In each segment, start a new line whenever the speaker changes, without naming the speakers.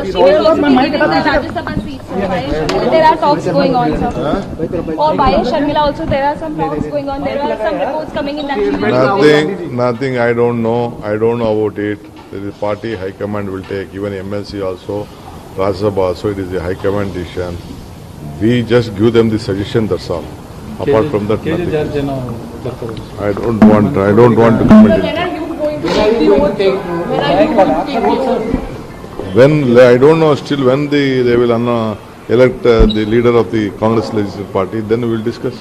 Rajya Sabha seats. There are talks going on, sir. For Bayesh Sharmila also there are some talks going on. There are some reports coming in that
Nothing. I don't know about it. The party high command will take. Even MLC also, Rajya Sabha also. It is a high command decision. We just give them the suggestion. That's all. Apart from that, nothing. I don't want to comment it. When I don't know still when they will elect the leader of the Congress Legislative Party, then we will discuss.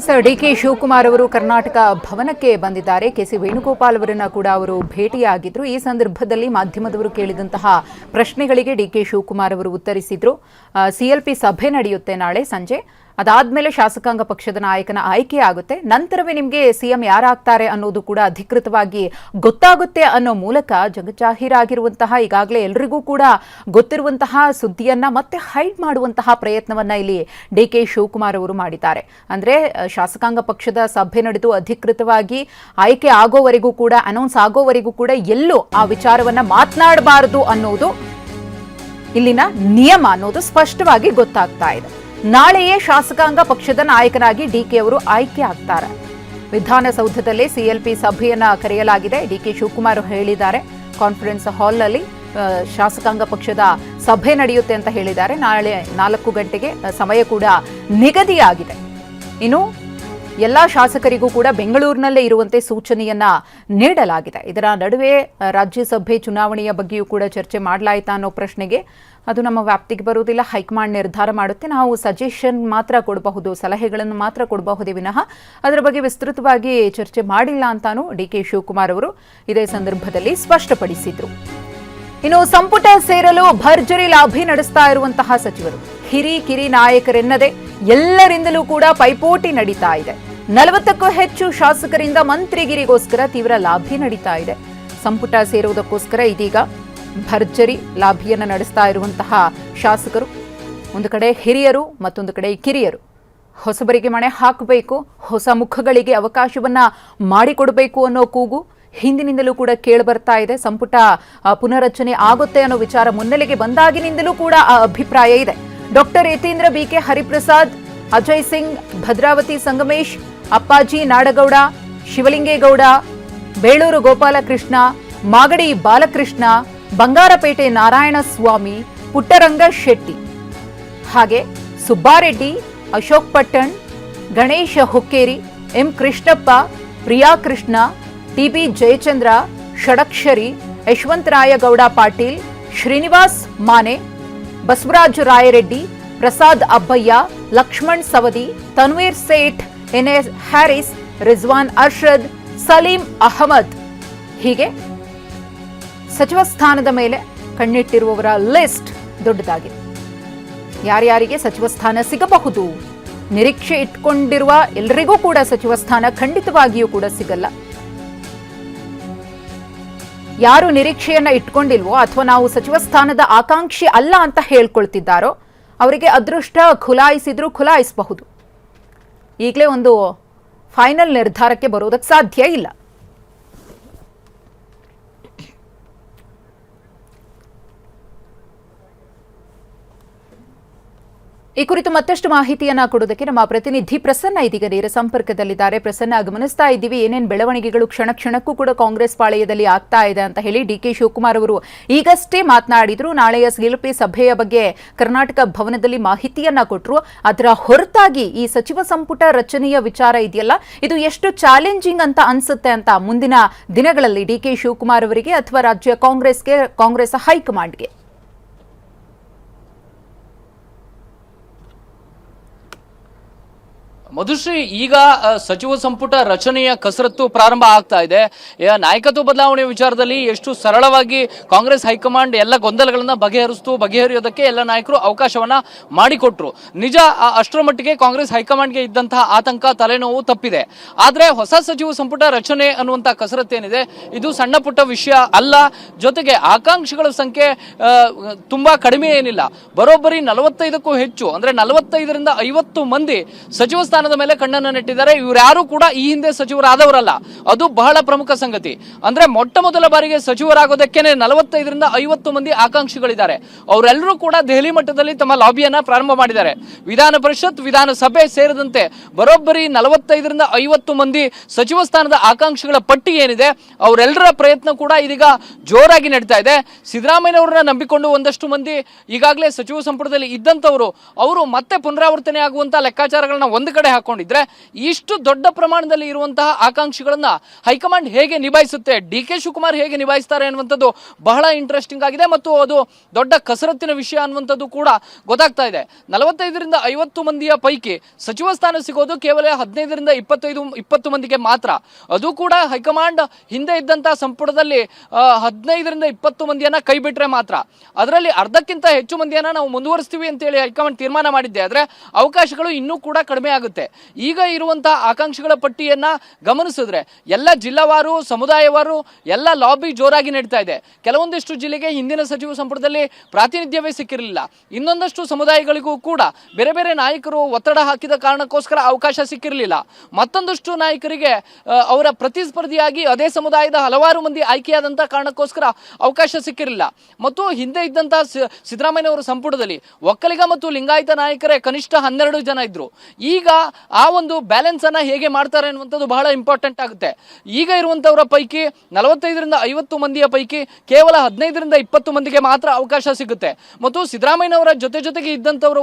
Sir, D K Shivakumar ಅವರು ಕರ್ನಾಟಕ ಭವನಕ್ಕೆ ಬಂದಿದ್ದಾರೆ. KC. Venugopal ಅವರನ್ನ ಕೂಡ ಅವರು ಭೇಟಿಯಾಗಿದ್ರು. ಈ ಸಂದರ್ಭದಲ್ಲಿ ಮಾಧ್ಯಮದವರು ಕೇಳಿದಂತಹ ಪ್ರಶ್ನೆಗಳಿಗೆ ಡಿ ಕೆ ಶಿವಕುಮಾರ್ ಅವರು ಉತ್ತರಿಸಿದ್ರು. ಸಿಎಲ್ಪಿ ಸಭೆ ನಡೆಯುತ್ತೆ ನಾಳೆ ಸಂಜೆ. ಅದಾದ್ಮೇಲೆ ಶಾಸಕಾಂಗ ಪಕ್ಷದ ನಾಯಕನ ಆಯ್ಕೆ ಆಗುತ್ತೆ. ನಂತರವೇ ನಿಮಗೆ ಸಿಎಂ ಯಾರಾಗ್ತಾರೆ ಅನ್ನೋದು ಕೂಡ ಅಧಿಕೃತವಾಗಿ ಗೊತ್ತಾಗುತ್ತೆ ಅನ್ನೋ ಮೂಲಕ ಜಗಜ್ಜಾಹೀರಾಗಿರುವಂತಹ, ಈಗಾಗಲೇ ಎಲ್ರಿಗೂ ಕೂಡ ಗೊತ್ತಿರುವಂತಹ ಸುದ್ದಿಯನ್ನ ಮತ್ತೆ ಹೈಡ್ ಮಾಡುವಂತಹ ಪ್ರಯತ್ನವನ್ನ ಇಲ್ಲಿ ಡಿ ಕೆ ಶಿವಕುಮಾರ್ ಅವರು ಮಾಡಿದ್ದಾರೆ. ಅಂದ್ರೆ ಶಾಸಕಾಂಗ ಪಕ್ಷದ ಸಭೆ ನಡೆದು ಅಧಿಕೃತವಾಗಿ ಆಯ್ಕೆ ಆಗೋವರೆಗೂ ಕೂಡ, ಅನೌನ್ಸ್ ಆಗೋವರೆಗೂ ಕೂಡ ಎಲ್ಲೂ ಆ ವಿಚಾರವನ್ನ ಮಾತನಾಡಬಾರದು ಅನ್ನೋದು ಇಲ್ಲಿನ ನಿಯಮ ಅನ್ನೋದು ಸ್ಪಷ್ಟವಾಗಿ ಗೊತ್ತಾಗ್ತಾ ಇದೆ. ನಾಳೆಯೇ ಶಾಸಕಾಂಗ ಪಕ್ಷದ ನಾಯಕನಾಗಿ ಡಿಕೆ ಅವರು ಆಯ್ಕೆ ಆಗ್ತಾರೆ. ವಿಧಾನಸೌಧದಲ್ಲಿ ಸಿಎಲ್ಪಿ ಸಭೆಯನ್ನ ಕರೆಯಲಾಗಿದೆ. ಡಿಕೆ ಶಿವಕುಮಾರ್ ಹೇಳಿದ್ದಾರೆ, ಕಾನ್ಫರೆನ್ಸ್ ಹಾಲ್ನಲ್ಲಿ ಶಾಸಕಾಂಗ ಪಕ್ಷದ ಸಭೆ ನಡೆಯುತ್ತೆ ಅಂತ ಹೇಳಿದ್ದಾರೆ. ನಾಳೆ 4 ಗಂಟೆಗೆ ಸಮಯ ಕೂಡ ನಿಗದಿಯಾಗಿದೆ. ಇನ್ನು ಎಲ್ಲಾ ಶಾಸಕರಿಗೂ ಕೂಡ ಬೆಂಗಳೂರಿನಲ್ಲೇ ಇರುವಂತೆ ಸೂಚನೆಯನ್ನ ನೀಡಲಾಗಿದೆ. ಇದರ ನಡುವೆ ರಾಜ್ಯಸಭೆ ಚುನಾವಣೆಯ ಬಗ್ಗೆಯೂ ಕೂಡ ಚರ್ಚೆ ಮಾಡಲಾಯಿತಾ ಅನ್ನೋ ಪ್ರಶ್ನೆಗೆ ಅದು ನಮ್ಮ ವ್ಯಾಪ್ತಿಗೆ ಬರುವುದಿಲ್ಲ, ಹೈಕಮಾಂಡ್ ನಿರ್ಧಾರ ಮಾಡುತ್ತೆ, ನಾವು ಸಜೆಷನ್ ಮಾತ್ರ ಕೊಡಬಹುದು, ಸಲಹೆಗಳನ್ನು ಮಾತ್ರ ಕೊಡಬಹುದೇ ವಿನಃ ಅದರ ಬಗ್ಗೆ ವಿಸ್ತೃತವಾಗಿ ಚರ್ಚೆ ಮಾಡಿಲ್ಲ ಅಂತಾನೂ ಡಿ ಕೆ ಶಿವಕುಮಾರ್ ಅವರು ಇದೇ ಸಂದರ್ಭದಲ್ಲಿ ಸ್ಪಷ್ಟಪಡಿಸಿದ್ರು. ಇನ್ನು ಸಂಪುಟ ಸೇರಲು ಭರ್ಜರಿ ಲಾಭಿ ನಡೆಸ್ತಾ ಇರುವಂತಹ ಸಚಿವರು, ಹಿರಿ ನಾಯಕರೆನ್ನದೆ ಎಲ್ಲರಿಂದಲೂ ಕೂಡ ಪೈಪೋಟಿ ನಡೀತಾ ಇದೆ. 40ಕ್ಕೂ ಹೆಚ್ಚು ಶಾಸಕರಿಂದ ಮಂತ್ರಿಗಿರಿಗೋಸ್ಕರ ತೀವ್ರ ಲಾಭಿ ನಡೀತಾ ಇದೆ. ಸಂಪುಟ ಸೇರುವುದಕ್ಕೋಸ್ಕರ ಇದೀಗ ಭರ್ಜರಿ ಲಾಭಿಯನ್ನು ನಡೆಸ್ತಾ ಇರುವಂತಹ ಶಾಸಕರು, ಒಂದು ಕಡೆ ಹಿರಿಯರು ಮತ್ತೊಂದು ಕಡೆ ಕಿರಿಯರು. ಹೊಸಬರಿಗೆ ಮಣೆ ಹಾಕಬೇಕು, ಹೊಸ ಮುಖಗಳಿಗೆ ಅವಕಾಶವನ್ನ ಮಾಡಿಕೊಡಬೇಕು ಅನ್ನೋ ಕೂಗು ಹಿಂದಿನಿಂದಲೂ ಕೂಡ ಕೇಳಿಬರ್ತಾ ಇದೆ. ಸಂಪುಟ ಪುನರಚನೆ ಆಗುತ್ತೆ ಅನ್ನೋ ವಿಚಾರ ಮುನ್ನೆಲೆಗೆ ಬಂದಾಗಿನಿಂದಲೂ ಕೂಡ ಆ ಅಭಿಪ್ರಾಯ ಇದೆ. ಡಾಕ್ಟರ್ ಯತೀಂದ್ರ, ಬಿಕೆ ಹರಿಪ್ರಸಾದ್, ಅಜಯ್ ಸಿಂಗ್, ಭದ್ರಾವತಿ ಸಂಗಮೇಶ್, ಅಪ್ಪಾಜಿ ನಾಡಗೌಡ, ಶಿವಲಿಂಗೇಗೌಡ, ಬೇಳೂರು ಗೋಪಾಲಕೃಷ್ಣ, ಮಾಗಡಿ ಬಾಲಕೃಷ್ಣ, ಬಂಗಾರಪೇಟೆ ನಾರಾಯಣಸ್ವಾಮಿ, ಪುಟ್ಟರಂಗ ಶೆಟ್ಟಿ, ಹಾಗೆ Subbareddy, Ashok Pattan, Ganesh Hukkeri, M Krishnappa, Priya Krishna, TB Jayachandra, Shadakshari, Yashavantharayagowda Patil, Srinivas Mane, Basavaraj Rayareddy, Prasad Abbayya, Laxman Savadi, Tanveer Sait, NS Haris, Rizwan Arshad, Saleem Ahmed, ಹೀಗೆ ಸಚಿವ ಸ್ಥಾನದ ಮೇಲೆ ಕಣ್ಣಿಟ್ಟಿರುವವರ ಲಿಸ್ಟ್ ದೊಡ್ಡದಾಗಿದೆ. ಯಾರ್ಯಾರಿಗೆ ಸಚಿವ ಸ್ಥಾನ ಸಿಗಬಹುದು, ನಿರೀಕ್ಷೆ ಇಟ್ಕೊಂಡಿರುವ ಎಲ್ಲರಿಗೂ ಕೂಡ ಸಚಿವ ಸ್ಥಾನ ಖಂಡಿತವಾಗಿಯೂ ಕೂಡ ಸಿಗಲ್ಲ. ಯಾರು ನಿರೀಕ್ಷೆಯನ್ನ ಇಟ್ಕೊಂಡಿಲ್ವೋ ಅಥವಾ ನಾವು ಸಚಿವ ಸ್ಥಾನದ ಆಕಾಂಕ್ಷಿ ಅಲ್ಲ ಅಂತ ಹೇಳ್ಕೊಳ್ತಿದ್ದಾರೋ ಅವರಿಗೆ ಅದೃಷ್ಟ ಖುಲಾಯಿಸಿದ್ರೂ ಖುಲಾಯಿಸಬಹುದು. ಈಗಲೇ ಒಂದು ಫೈನಲ್ ನಿರ್ಧಾರಕ್ಕೆ ಬರೋದಕ್ಕೆ ಸಾಧ್ಯ ಇಲ್ಲ. ಈ ಕುರಿತು ಮತ್ತಷ್ಟು ಮಾಹಿತಿಯನ್ನ ಕೊಡೋದಕ್ಕೆ ನಮ್ಮ ಪ್ರತಿನಿಧಿ ಪ್ರಸನ್ನ ಇದೀಗ ನೇರ ಸಂಪರ್ಕದಲ್ಲಿದ್ದಾರೆ. ಪ್ರಸನ್ನ, ಗಮನಿಸ್ತಾ ಇದ್ದೀವಿ ಏನೇನು ಬೆಳವಣಿಗೆಗಳು ಕ್ಷಣ ಕ್ಷಣಕ್ಕೂ ಕೂಡ ಕಾಂಗ್ರೆಸ್ ಪಾಳೆಯದಲ್ಲಿ ಆಗ್ತಾ ಇದೆ ಅಂತ ಹೇಳಿ ಡಿ ಕೆ ಶಿವಕುಮಾರ್ ಅವರು ಈಗಷ್ಟೇ ಮಾತನಾಡಿದ್ರು. ನಾಳೆಯ ಸಿಎಲ್ಪಿ ಸಭೆಯ ಬಗ್ಗೆ ಕರ್ನಾಟಕ ಭವನದಲ್ಲಿ ಮಾಹಿತಿಯನ್ನ ಕೊಟ್ಟರು. ಅದರ ಹೊರತಾಗಿ ಈ ಸಚಿವ ಸಂಪುಟ ರಚನೆಯ ವಿಚಾರ ಇದೆಯಲ್ಲ, ಇದು ಎಷ್ಟು ಚಾಲೆಂಜಿಂಗ್ ಅಂತ ಅನ್ಸುತ್ತೆ ಅಂತ ಮುಂದಿನ ದಿನಗಳಲ್ಲಿ ಡಿ ಕೆ ಶಿವಕುಮಾರ್ ಅವರಿಗೆ ಅಥವಾ ರಾಜ್ಯ ಕಾಂಗ್ರೆಸ್ಗೆ, ಕಾಂಗ್ರೆಸ್ ಹೈಕಮಾಂಡ್ಗೆ?
ಮಧುಶ್ರೀ, ಈಗ ಸಚಿವ ಸಂಪುಟ ರಚನೆಯ ಕಸರತ್ತು ಪ್ರಾರಂಭ ಆಗ್ತಾ ಇದೆ. ನಾಯಕತ್ವ ಬದಲಾವಣೆ ವಿಚಾರದಲ್ಲಿ ಎಷ್ಟು ಸರಳವಾಗಿ ಕಾಂಗ್ರೆಸ್ ಹೈಕಮಾಂಡ್ ಎಲ್ಲ ಗೊಂದಲಗಳನ್ನ ಬಗೆಹರಿಯೋದಕ್ಕೆ ಎಲ್ಲ ನಾಯಕರು ಅವಕಾಶವನ್ನ ಮಾಡಿಕೊಟ್ರು. ನಿಜ, ಅಷ್ಟರ ಮಟ್ಟಿಗೆ ಕಾಂಗ್ರೆಸ್ ಹೈಕಮಾಂಡ್ಗೆ ಇದ್ದಂತಹ ಆತಂಕ, ತಲೆನೋವು ತಪ್ಪಿದೆ. ಆದ್ರೆ ಹೊಸ ಸಚಿವ ಸಂಪುಟ ರಚನೆ ಅನ್ನುವಂತ ಕಸರತ್ತೇನಿದೆ, ಇದು ಸಣ್ಣ ಪುಟ್ಟ ವಿಷಯ ಅಲ್ಲ. ಜೊತೆಗೆ ಆಕಾಂಕ್ಷಿಗಳ ಸಂಖ್ಯೆ ತುಂಬಾ ಕಡಿಮೆ ಏನಿಲ್ಲ. ಬರೋಬ್ಬರಿ 45ಕ್ಕೂ ಹೆಚ್ಚು, ಅಂದ್ರೆ 45ರಿಂದ 50 ಮಂದಿ ಸಚಿವ ಸ್ಥಾನ ಸ್ಥಾನದ ಮೇಲೆ ಕಣ್ಣನ್ನು ನೆಟ್ಟಿದ್ದಾರೆ. ಇವರ್ಯಾರು ಕೂಡ ಈ ಹಿಂದೆ ಸಚಿವರಾದವರಲ್ಲ, ಅದು ಬಹಳ ಪ್ರಮುಖ ಸಂಗತಿ. ಅಂದ್ರೆ ಮೊಟ್ಟ ಮೊದಲ ಬಾರಿಗೆ ಸಚಿವರಾಗೋದಕ್ಕೇನೆ 45ರಿಂದ 50 ಮಂದಿ ಆಕಾಂಕ್ಷಿಗಳಿದ್ದಾರೆ. ಅವರೆಲ್ಲರೂ ಕೂಡ ದೆಹಲಿ ಮಟ್ಟದಲ್ಲಿ ತಮ್ಮ ಲಾಬಿಯನ್ನ ಪ್ರಾರಂಭ ಮಾಡಿದ್ದಾರೆ. ವಿಧಾನ ಪರಿಷತ್, ವಿಧಾನಸಭೆ ಸೇರಿದಂತೆ ಬರೋಬ್ಬರಿ 45ರಿಂದ 50 ಮಂದಿ ಸಚಿವ ಸ್ಥಾನದ ಆಕಾಂಕ್ಷಿಗಳ ಪಟ್ಟಿ ಏನಿದೆ, ಅವರೆಲ್ಲರ ಪ್ರಯತ್ನ ಕೂಡ ಇದೀಗ ಜೋರಾಗಿ ನಡೀತಾ ಇದೆ. ಸಿದ್ದರಾಮಯ್ಯನವರನ್ನ ನಂಬಿಕೊಂಡು ಒಂದಷ್ಟು ಮಂದಿ ಈಗಾಗಲೇ ಸಚಿವ ಸಂಪುಟದಲ್ಲಿ ಇದ್ದಂತವರು ಅವರು ಮತ್ತೆ ಪುನರಾವರ್ತನೆ ಆಗುವಂತಹ ಲೆಕ್ಕಾಚಾರಗಳನ್ನ ಒಂದು ಕಡೆ ಹಾಕೊಂಡಿದ್ರೆ, ಇಷ್ಟು ದೊಡ್ಡ ಪ್ರಮಾಣದಲ್ಲಿ ಇರುವಂತಹ ಆಕಾಂಕ್ಷಿಗಳನ್ನ ಹೈಕಮಾಂಡ್ ಹೇಗೆ ನಿಭಾಯಿಸುತ್ತೆ, ಡಿ ಕೆ ಶಿವಕುಮಾರ್ ಹೇಗೆ ನಿಭಾಯಿಸ್ತಾರೆ ಅನ್ನುವಂಥದ್ದು ಬಹಳ ಇಂಟ್ರೆಸ್ಟಿಂಗ್ ಆಗಿದೆ ಮತ್ತು ಅದು ದೊಡ್ಡ ಕಸರತ್ತಿನ ವಿಷಯ ಅನ್ನುವಂಥದ್ದು ಕೂಡ ಗೊತ್ತಾಗ್ತಾ ಇದೆ. 45ರಿಂದ 50 ಮಂದಿಯ ಪೈಕಿ ಸಚಿವ ಸ್ಥಾನ ಸಿಗೋದು ಕೇವಲ 15ರಿಂದ 20 ಮಂದಿಗೆ ಮಾತ್ರ. ಅದು ಕೂಡ ಹೈಕಮಾಂಡ್ ಹಿಂದೆ ಇದ್ದಂತಹ ಸಂಪುಟದಲ್ಲಿ 15ರಿಂದ 20 ಮಂದಿಯನ್ನ ಕೈ ಬಿಟ್ರೆ ಮಾತ್ರ. ಅದರಲ್ಲಿ ಅರ್ಧಕ್ಕಿಂತ ಹೆಚ್ಚು ಮಂದಿಯನ್ನ ನಾವು ಮುಂದುವರಿಸ್ತೀವಿ ಅಂತೇಳಿ ಹೈಕಮಾಂಡ್ ತೀರ್ಮಾನ ಮಾಡಿದ್ದೆ ಆದ್ರೆ ಅವಕಾಶಗಳು ಇನ್ನೂ ಕೂಡ ಕಡಿಮೆ ಆಗುತ್ತೆ. ಈಗ ಇರುವಂತಹ ಆಕಾಂಕ್ಷಿಗಳ ಪಟ್ಟಿಯನ್ನ ಗಮನಿಸಿದ್ರೆ ಎಲ್ಲ ಜಿಲ್ಲಾವಾರು, ಸಮುದಾಯವಾರು ಎಲ್ಲ ಲಾಬಿ ಜೋರಾಗಿ ನಡೀತಾ ಇದೆ. ಕೆಲವೊಂದಿಷ್ಟು ಜಿಲ್ಲೆಗೆ ಹಿಂದಿನ ಸಚಿವ ಸಂಪುಟದಲ್ಲಿ ಪ್ರಾತಿನಿಧ್ಯವೇ ಸಿಕ್ಕಿರಲಿಲ್ಲ. ಇನ್ನೊಂದಷ್ಟು ಸಮುದಾಯಗಳಿಗೂ ಕೂಡ ಬೇರೆ ಬೇರೆ ನಾಯಕರು ಒತ್ತಡ ಹಾಕಿದ ಕಾರಣಕ್ಕೋಸ್ಕರ ಅವಕಾಶ ಸಿಕ್ಕಿರಲಿಲ್ಲ. ಮತ್ತೊಂದಷ್ಟು ನಾಯಕರಿಗೆ ಅವರ ಪ್ರತಿಸ್ಪರ್ಧಿಯಾಗಿ ಅದೇ ಸಮುದಾಯದ ಹಲವಾರು ಮಂದಿ ಆಯ್ಕೆಯಾದಂತಹ ಕಾರಣಕ್ಕೋಸ್ಕರ ಅವಕಾಶ ಸಿಕ್ಕಿರಲಿಲ್ಲ. ಮತ್ತು ಹಿಂದೆ ಇದ್ದಂತಹ ಸಿದ್ದರಾಮಯ್ಯನವರ ಸಂಪುಟದಲ್ಲಿ ಒಕ್ಕಲಿಗ ಮತ್ತು ಲಿಂಗಾಯತ ನಾಯಕರೇ ಕನಿಷ್ಠ 12 ಜನ ಇದ್ರು. ಈಗ ಆ ಒಂದು ಬ್ಯಾಲೆನ್ಸ್ ಅನ್ನ ಹೇಗೆ ಮಾಡ್ತಾರೆ ಅನ್ನುವಂಥದ್ದು ಬಹಳ ಇಂಪಾರ್ಟೆಂಟ್ ಆಗುತ್ತೆ. ಈಗ ಇರುವಂತವರ ಪೈಕಿ 45ರಿಂದ 50 ಮಂದಿಯ ಪೈಕಿ ಕೇವಲ 15ರಿಂದ 20 ಮಂದಿಗೆ ಮಾತ್ರ ಅವಕಾಶ ಸಿಗುತ್ತೆ. ಮತ್ತು ಸಿದ್ದರಾಮಯ್ಯನವರ ಜೊತೆಗೆ ಇದ್ದಂಥವರು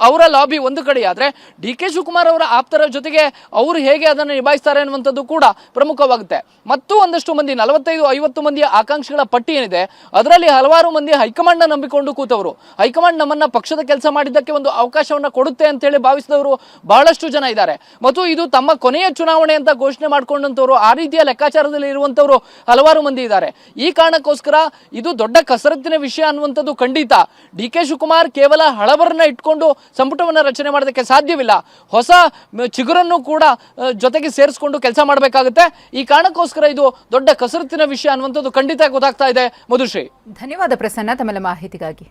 ಅವರ ಲಾಬಿ ಒಂದು ಕಡೆ ಆದ್ರೆ, ಡಿ ಕೆ ಶಿವಕುಮಾರ್ ಅವರ ಆಪ್ತರ ಜೊತೆಗೆ ಅವರು ಹೇಗೆ ಅದನ್ನು ನಿಭಾಯಿಸ್ತಾರೆ ಅನ್ನುವಂಥದ್ದು ಕೂಡ ಪ್ರಮುಖವಾಗುತ್ತೆ. ಮತ್ತು ಒಂದಷ್ಟು ಮಂದಿ 45-50 ಮಂದಿಯ ಆಕಾಂಕ್ಷಿಗಳ ಪಟ್ಟಿ ಏನಿದೆ ಅದರಲ್ಲಿ ಹಲವಾರು ಮಂದಿ ಹೈಕಮಾಂಡ್ ನ ನಂಬಿಕೊಂಡು ಕೂತವರು, ಹೈಕಮಾಂಡ್ ನಮ್ಮನ್ನ ಪಕ್ಷದ ಕೆಲಸ ಮಾಡಿದ್ದಕ್ಕೆ ಒಂದು ಅವಕಾಶವನ್ನ ಕೊಡುತ್ತೆ ಅಂತ ಹೇಳಿ ಭಾವಿಸಿದವರು ಬಹಳಷ್ಟು ಜನ ಇದ್ದಾರೆ. ಮತ್ತು ಇದು ತಮ್ಮ ಕೊನೆಯ ಚುನಾವಣೆ ಅಂತ ಘೋಷಣೆ ಮಾಡ್ಕೊಂಡಂತವರು, ಆ ರೀತಿಯ ಲೆಕ್ಕಾಚಾರದಲ್ಲಿ ಇರುವಂತವರು ಹಲವಾರು ಮಂದಿ ಇದ್ದಾರೆ. ಈ ಕಾರಣಕ್ಕೋಸ್ಕರ ಇದು ದೊಡ್ಡ ಕಸರತ್ತಿನ ವಿಷಯ ಅನ್ನುವಂಥದ್ದು ಖಂಡಿತ. ಡಿ ಕೆ ಶಿವಕುಮಾರ್ ಕೇವಲ ಹಳಬರನ್ನ ಇಟ್ಕೊಂಡು ಸಂಪುಟವನ್ನ ರಚನೆ ಮಾಡೋದಕ್ಕೆ ಸಾಧ್ಯವಿಲ್ಲ. ಹೊಸ ಚಿಗುರನ್ನು ಕೂಡ ಜೊತೆಗೆ ಸೇರಿಸಿಕೊಂಡು ಕೆಲಸ ಮಾಡಬೇಕಾಗುತ್ತೆ. ಈ ಕಾರಣಕ್ಕೋಸ್ಕರ ಇದು ದೊಡ್ಡ ಕಸರತ್ತಿನ ವಿಷಯ ಅನ್ನುವಂಥದ್ದು ಖಂಡಿತ ಗೊತ್ತಾಗ್ತಾ ಇದೆ. ಮಧುಶ್ರೀ,
ಧನ್ಯವಾದ ಪ್ರಸನ್ನ ತಮ್ಮೆಲ್ಲ ಮಾಹಿತಿಗಾಗಿ.